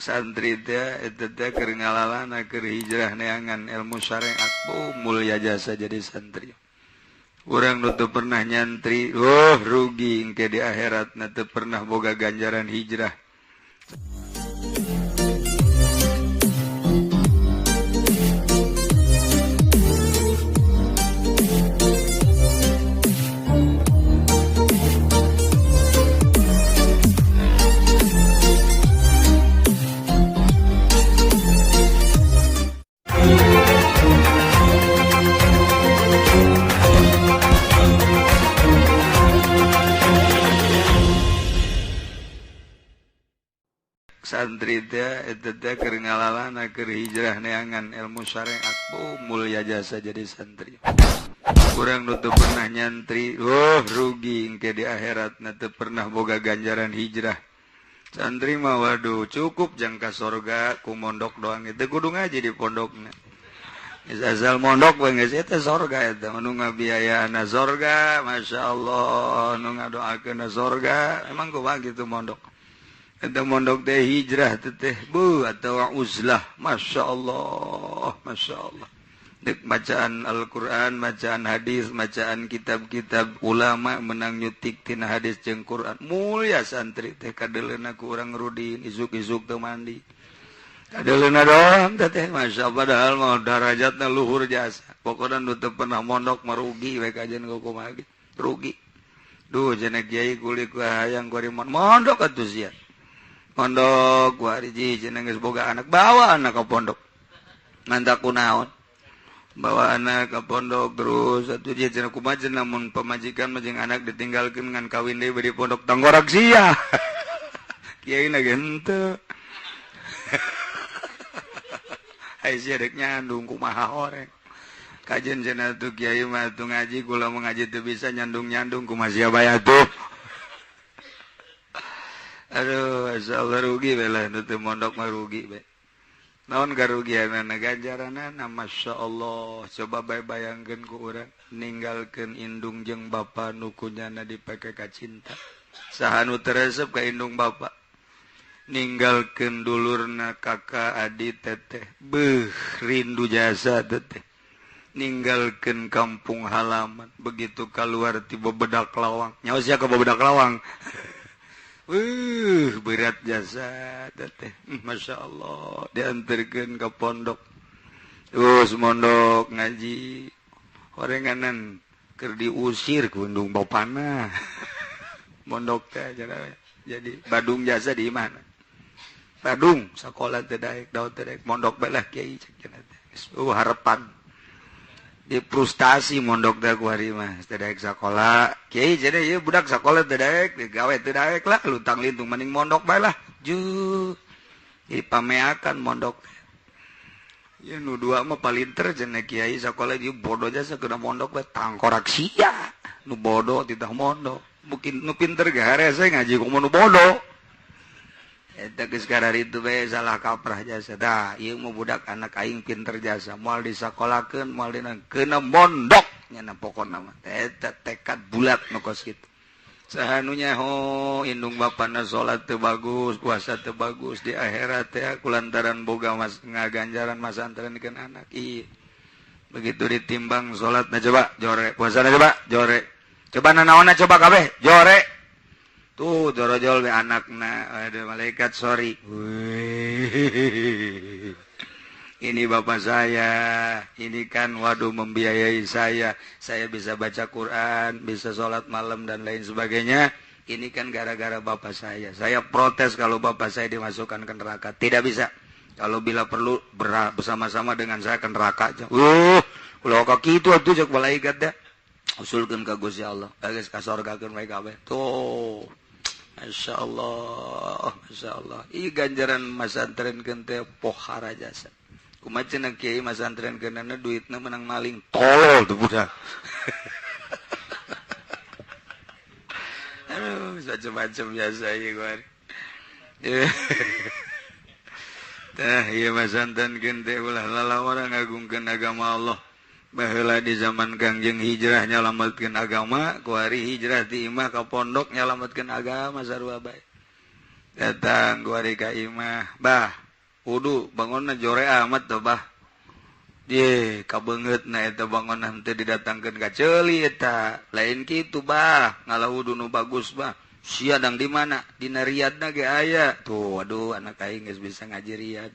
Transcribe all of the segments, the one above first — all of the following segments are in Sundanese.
santri itu keur ngalalana keur hijrah neangan ilmu syariat mulia jasa jadi santri. Urang nu teu pernah nyantri, rugi engke di akhirat na teu pernah boga ganjaran hijrah. Santri itu keur ngalalana keur hijrah neangan ilmu syariat mulia jasa jadi santri. Urang nu teu pernah nyantri, rugi engke di akhirat na teu pernah boga ganjaran hijrah. Santri mah waduh cukup jangka sorga ku mondok doang itu kudu ngaji di pondokna. Asal mondok we geus eta sorga eta nu ngabiayaana sorga, masyaallah nu ngadoakeun sorga emang kumaha kitu mondok. Eta mondok teh hijrah teh atau uzlah, masya Allah. Dek bacaan Al-Quran, bacaan hadis, bacaan kitab-kitab ulama menang nyutik tina hadis jeung Quran. Mulia santri teh kadeleuna ku urang rudin isuk-isuk teu mandi. Kadeleuna doang teh masya Allah padahal mah darajatna luhur jasa. Pokona nu teu pernah mondok merugi we kajian kumaha gitu. Rugi. Duh cenah kiai kulit hayang kuari mondok atuh sia. Pondok wariji cenah geus boga anak bawa anak ka pondok. Manta kunaon? Bawa anak ka pondok terus atuh dia cenah kumaha cenah mun pamajikan mah jeung anak ditinggalkeun ngan kawin deui di pondok tanggorak sia. Kiai na ge henteu. Ai sia dek nyandung kumaha orek. Kajen cenah tuh kiai mah tuh ngaji kula mengaji teu bisa nyandung-nyandung kumaha sia bae atuh. Aduh, asal rugi belah nutu mondok mah rugi be. Naon karugianana ganjaranana masya Allah. Coba bayangkeun ku urang ninggalkeun indung jeung bapa nu kunyana dipake ka cinta. Saha nu teresep ka indung bapa. Ninggalkeun dulurna kakak adik teteh. Rindu jasa teteh. Ninggalkeun kampung halaman. Begitu keluar ti bebedak lawang. Nyawa sia ka bebedak lawang. Berat jasa teh, masya Allah diantarkeun ke pondok, terus mondok ngaji, horenganan keur diusir ku indung bapana, mondok teh jadi Badung jasa di mana? Badung sakola teh daek, daud teh daek, mondok belah kiai cek cenah teh, harapan. Di frustasi mondok dah kuari mah teu daek sakola kiai cenah ieu budak sakola teu daek digawe teu daek lah luntang lintung mending mondok bae lah ju jadi pameakan mondok ieu nu dua mah palinter cenah kiai sakola ieu bodoh jasa keuna mondok bae tangkorak sia nu bodoh titah mondok mungkin nu pinter ge harese ngaji kumaha nu bodoh eta geus kararitu bae salah kaprah jasa dah ieu mah budak anak aing pinter jasa moal disakolakeun moal dina keuna mondok nya pokona mah eta tekad bulat nu kos kitu saha nu nyaho indung bapana salat teu bagus puasa teu bagus di akhirat teh kulantaran boga mas ngaganjaran masantrenkeun anak ieu begitu ditimbang salatna coba jore puasana coba jore coba nanaonna coba kabeh jore tuh dorojol be anakna ada malaikat sorry. Ini bapak saya, ini kan waduh membiayai saya bisa baca Quran, bisa sholat malam dan lain sebagainya. Ini kan gara-gara bapak saya protes kalau bapak saya dimasukkan ke neraka, tidak bisa. Kalau bila perlu bersama-sama dengan saya ke neraka aja. Kalau kaki itu atuh cek malaikat dah. Usulkeun ka Gusti Allah, geus ka sorgakeun bae kabeh. Tuh. Masya Allah. Ih ganjaran masantrenkeun teh pohara jasa. Kumaha cenah kiai masantrenkeunana duitna menang maling. Tolol tuh budak. Aduh, macam-macam biasa ieu kuari. Tah ieu masantrenkeun teh ulah lalawaran ngagungkeun agama Allah. Baheula di zaman Kangjeng hijrah nyalametkeun agama, kuari hijrah ti imah ka pondok nyalametkeun agama sarua bae. datang gua hari ka imah bah wudu bangunna jore amat tuh bah ye kabeungeutna eta bangunan teu didatangkeun ka ceuli eta lain kitu bah ngala wudu nu bagus bah siadang di mana dina riyadna ge aya tuh waduh anak aing geus bisa ngaji riyad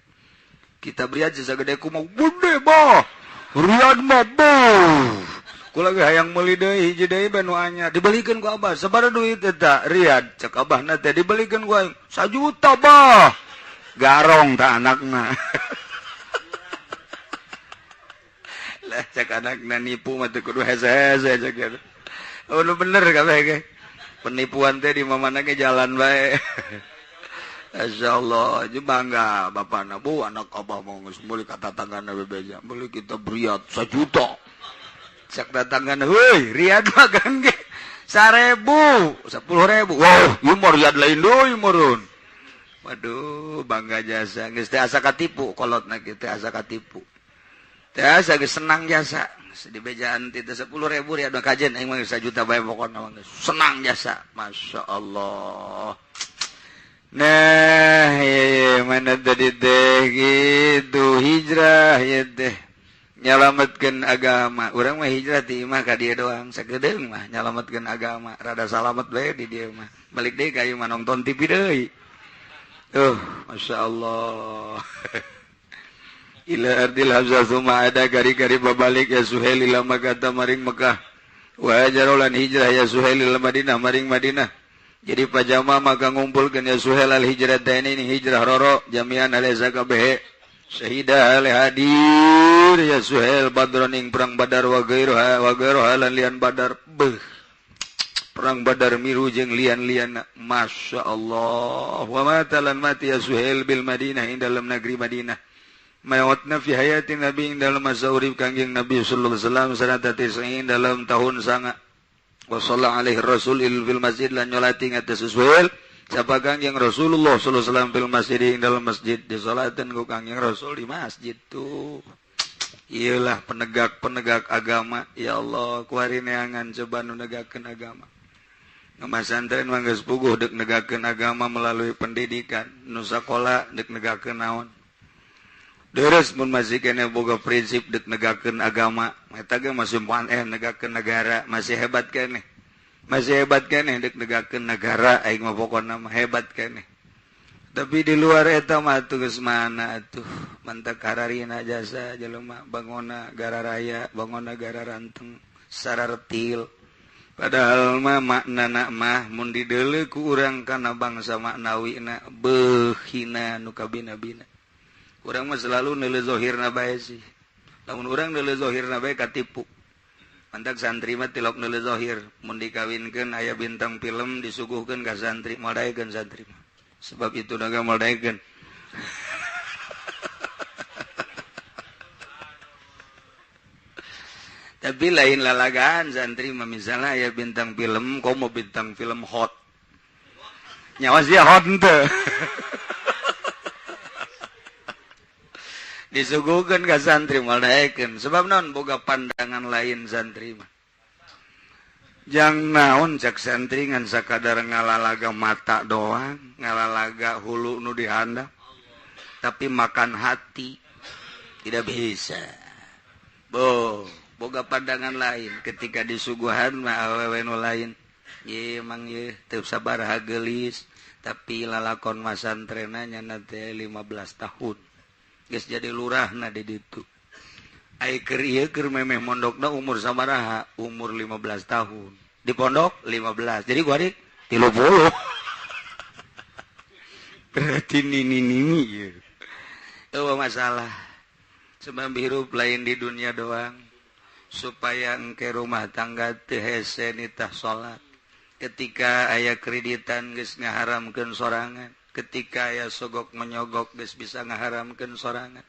kita riyad sagede kumaha gede bah riyad mah bah kula ge hayang meuli deui hiji deui banu anyar dibelikeun ku abah sabaraha duit eta riyad cek abahna teh dibelikeun ku aing 1 juta bah garong ta anakna lah cek anakna nipu mah teu kudu hese-hese cek kitu oh nu bener kabeh ge penipuan teh di mamana ge jalan bae masyaallah ju bangga bapana bu anak abah mau geus meuli ka tatanggana bebeja meuli kita riyad 1 juta cek tatanggana heuy riyad mah kan ge 1.000 10.000 wow ieu mah riyad lain deui meureun waduh bangga jasa geus teh asa katipu kolotna kieu teh asa katipu teh asa geus senang jasa di bejaan teh 10.000 riyad kajen aing mah 1 juta bae pokona mah senang jasa masyaallah nah mana tadi teh gitu hijrah ya teh nyalametkeun agama urang mah hijrah ti imah ka dieu doang sagedeung mah nyalametkeun agama rada salamet bae di dieu mah balik deui ka ieu mah nonton TV deui masyaallah ila ardil habsah summa ada kari-kari babalik ya Suhail ila Makkah maring Mekah wa hajarolan hijrah ya Suhail ila Madinah maring Madinah jadi pajama maka ngumpulkeun ya Suhail al hijrataini ini hijrah roro jami'an alaisa kabeh syahidah al hadir ya Suhail badron ing perang Badar wa ghairuha lan lian Badar perang Badar miru jeung lian-lianna masyaallah wa matalan mati ya Suhail bil Madinah ing dalam negeri Madinah mayatna fi hayatin nabi ing dalam masa urip kangjeng Nabi sallallahu alaihi wasallam sanata 90 dalam tahun sanga wa sallallahu alaihi rasul fil masjid lan nyolati ngatas Suhail sapa kangjeng Rasulullah sallallahu alaihi wasallam fil masjid ing dalam masjid disolaten ku kangjeng Rasul di masjid tuh iyalah penegak agama ya Allah kuari neangan coba nu negakeun agama ngamasantren mah geus puguh deuk negakeun agama melalui pendidikan nu sakola deuk negakeun naon deres mun masih kena boga prinsip deuk negakeun agama eta ge masih pan negakeun negara masih hebat keneh deuk negakeun negara aing mah pokona mah hebat keneh tapi di luar eta mah atuh geus mana atuh mantak hararina jasa jelema bangona gara raya bangona gara ranteng sarartil padahal mah maknana mah mun dideuleu ku urang kana bangsa maknawina beuhina nu kabina-bina urang mah selalu neuleuh zahirna bae sih lamun urang neuleuh zahirna bae katipu mantak santri mah tilok neuleuh zahir mun dikawinkeun aya bintang film disuguhkeun ka santri maldaekeun santri mah sebab itu naga maldaekeun tapi lain lalagaan santri mah misalnya aya bintang film komo bintang film hot nyawa sia hot henteu disuguhkeun ka santri maldaekeun sebab naon boga pandangan lain santri mah jang naon cak santri ngan sakadar ngalalaga mata doang ngalalaga hulu nu dihandap tapi makan hati tidak bisa boga pandangan lain ketika disuguhan mah awewe nu lain ye emang ye teu sabaraha geulis tapi lalakon masantrenna nyana teh 15 tahun geus jadi lurahna di ditu ai keur ieu keur memeh mondokna umur sabaraha umur 15 tahun di pondok 15 jadi gua adik 30 berarti nini ieu eueuh masalah sebab hirup lain di dunia doang supaya engke rumah tangga teu hese nitah salat ketika aya kreditan geus ngaharamkeun sorangan ketika aya sogok menyogok geus bisa ngaharamkeun sorangan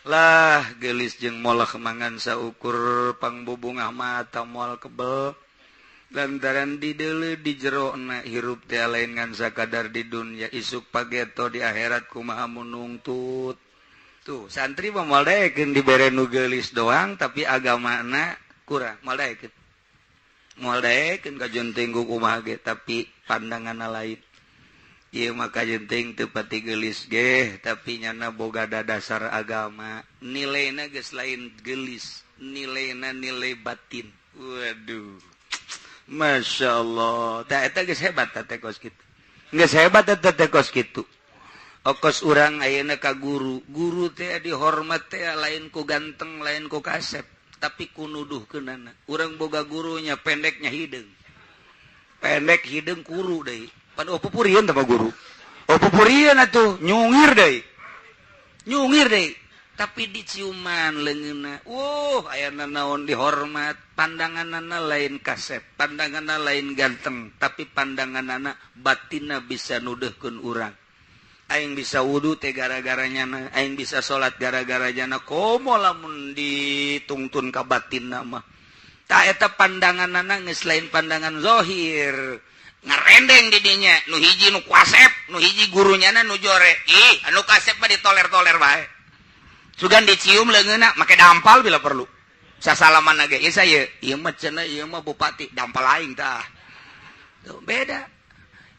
lah geulis jeung moal mangan saukur pangbubungah mata moal kebel lantaran dideuleu di jerona hirup teh lain ngan sakadar di dunya isuk pageto di akhirat kumaha mun nungtut tuh santri mah moal daekeun dibere nu geulis doang tapi agamana kurang moal daekeun ka junting ku kumaha ge tapi pandanganna lain Iya maka jenting tepati gelis ge tapi nyana boga dasar agama nilainya geus lain gelis nilainya nilai batin. Waduh, masya Allah, tak eta geus hebat teh kos kitu, geus hebat teh kos kitu. Okos urang ayeuna ka guru teh dihormat teh lain ku ganteng lain ku kasep tapi ku nuduhkeunana. Urang boga gurunya pendeknya hideung, pendek hideung kuru deui. Pada opupurian sama guru. Opupurian atuh nyungir deui. Nyungir deui. Tapi diciuman leungeunna. Ayana naon dihormat, pandanganana lain kasep, pandanganana lain ganteng, tapi pandanganana batinna bisa nuduhkeun urang. Aing bisa wudu teh gara-garanya, aing bisa salat gara-garanya. Komo lamun ditungtun ka batinna mah. Ta eta pandanganana geus lain pandangan zahir. Ngarendeng didinya nu hiji nu kuasep nu hiji gurunyana nu jore anu kasep mah ditoler-toler bae sugan dicium leungeunna make dampal bila perlu sasalaman ge ieu saya ieu mah cenah ieu mah bupati dampal aing tah tuh beda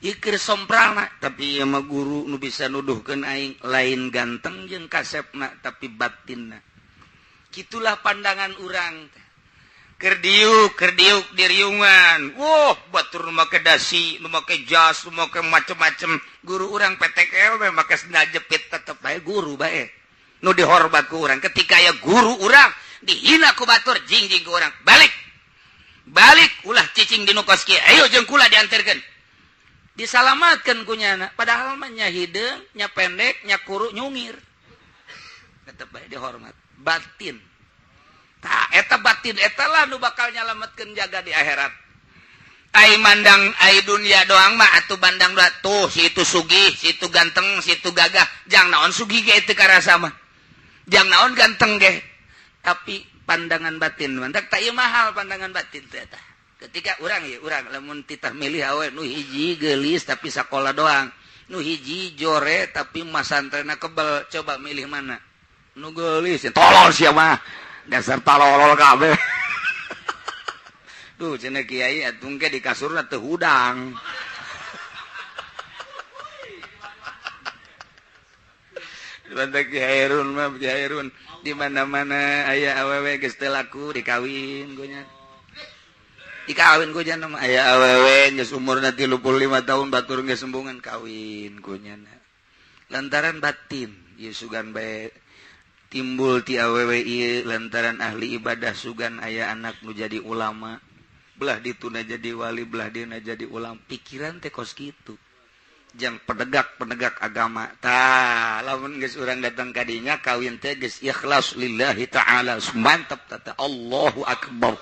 ieu keur sompralna tapi ieu mah guru nu bisa nuduhkeun aing lain ganteng jeung kasepna tapi batinna kitulah pandangan urang kerdiuk diriungan. Batur nu make dasi, nu make jas, nu make macem-macem. Guru urang PTKL make sendal jepit tetep bae guru bae. Nu dihormat ku urang. Ketika ya guru urang dihina ku batur jingjing ku urang. Balik ulah cicing dinu kos kieu. Ayo jeung kula dianterkeun. Disalamatkeun ku nyana. Padahal mah nya hideung, nya pendek, nya kuru nyungir. Tetep bae dihormat. Batin. Tah eta batin eta lah nu bakal nyalametkeun jaga di akhirat. Ai mandang ai dunia doang mah atuh bandang tuh si itu sugih, si itu ganteng, si itu gagah. Jang naon sugih ge teu karasa mah. Jang naon ganteng ge. Tapi pandangan batin mantak ta ieu mahal pandangan batin teh eta. Ketika urang lamun titah milih awe nu hiji geulis tapi sakola doang. Nu hiji jore tapi masantrena kebal. Coba milih mana? Nu geulis tolol sia mah. Dasar talolol kabeh. Duh cenah kiai atung ke di kasurna teu hudang. Banda Kiai Hairun mah Kiai Hairun di mana-mana aya awewe geus teu laku dikawin ku nya. Dikawin ku nya mah aya awewe geus umurna 35 tahun batur geus sembungan kawin ku nya. Lantaran batin ieu sugan bae timbul ti awewe ieu lantaran ahli ibadah sugan aya anak nu jadi ulama belah dituna jadi wali belah dina jadi ulama pikiran teh kos kitu jang penegak agama tah lamun geus urang datang ka dinya kawin teh geus ikhlas lillahi taala mantap tata Allahu akbar.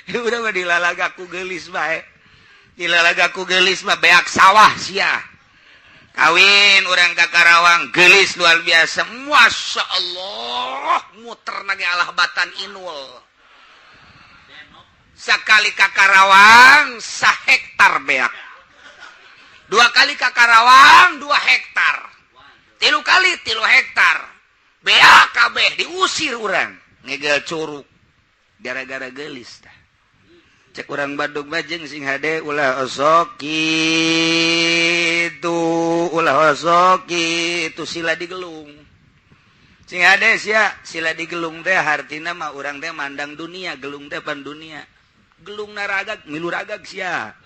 Udah mah dilalagaku geulis bae dilalagaku geulis mah beak sawah sia kawin orang ka Karawang geulis luar biasa masya Allah muter nage alah batan inul sakali ka Karawang 1 hektar beak 2 kali ka Karawang 2 hektar 3 kali 3 hektar beak kabeh diusir urang ngegel curug gara-gara geulis tah cek urang Bandung bajeng sing hade ulah osoki itu sila digelung sing hade sia sila digelung teh hartina mah urang teh mandang dunia gelung teh pan dunia gelung naragag milu ragag sia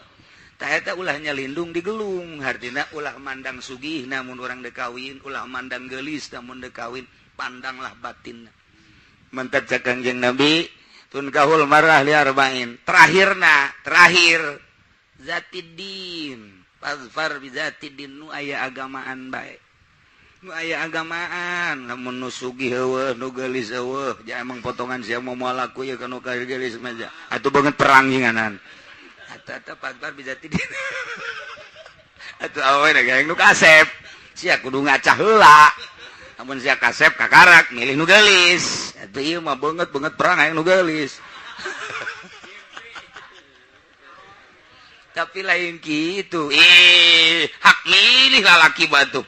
tah eta ulah nyalindung digelung hartina ulah mandang sugih namun urang deuk kawin ulah mandang geulis namun deuk kawin pandanglah batinna mantap cak Kangjeng Nabi tun kahul marah li arba'in terakhir zatiddin fazfar bi zatiddin nu aya agamaan bae nu aya agamaan lamun nu sugih heueuh nu geulis heueuh ja emang potongan sia moal laku ye kana ka geulis maja atuh banget perang jinganan eta fazfar bi zatiddin atuh awewe gayeng nu kasep sia kudu ngacah heula amun sia kasep kakarak milih nu geulis atuh ieu mah banget perang aya nu geulis tapi lain kitu hak milih lalaki batu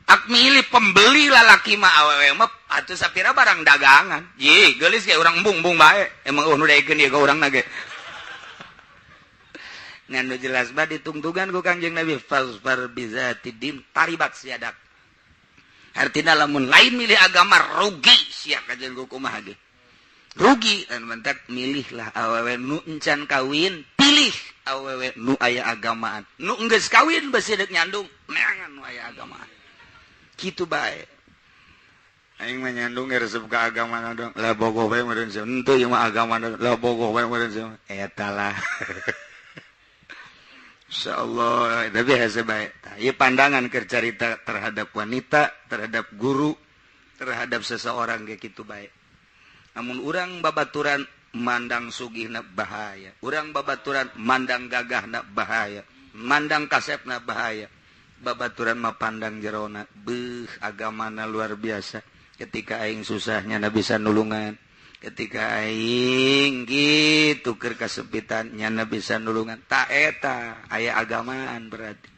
hak milih pembeli lalaki mah awewe mah atuh sapira barang dagangan ye geulis ge urang embung bae emang nu daekeun ieu ka urang na ge nganu jelas banget ditungtungan ku Kangjeng Nabi fasfar bizati din taribat siadak artina lamun lain milih agama rugi sia kajen ku kumaha ge rugi dan mentak milihlah awewe nu encan kawin pilih awewe nu aya agamaan nu geus kawin besi deuk nyandung neangan nu aya agamaan kitu bae aing mah nyandung resep ka agama dong lah bogoh bae meureun sia henteu ieu mah agama lah bogoh bae meureun sia eta lah insyaallah tapi hese bae ieu pandangan keur carita terhadap wanita terhadap guru terhadap seseorang ge kitu bae namun urang babaturan mandang sugihna bahaya urang babaturan mandang gagahna bahaya mandang kasepna bahaya babaturan mah pandang jerona beuh agamana luar biasa ketika aing susahnya na bisa nulungan ketika aing gitu keur kasempitan nya bisa nulungan ta eta aya agamaan berarti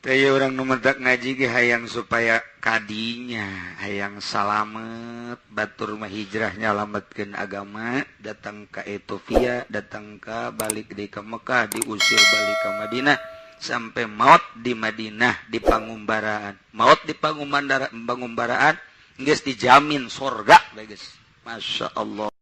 teh urang nu mentak ngaji ge hayang supaya kadinya hayang salamet batur mah hijrah nyalametkeun agama datang ka Ethiopia datang ka balik deui ka Mekah diusir balik ka Madinah sampai maut di Madinah di pangumbaraan maut di pangumbaraan geus dijamin surga guys. Masya Allah.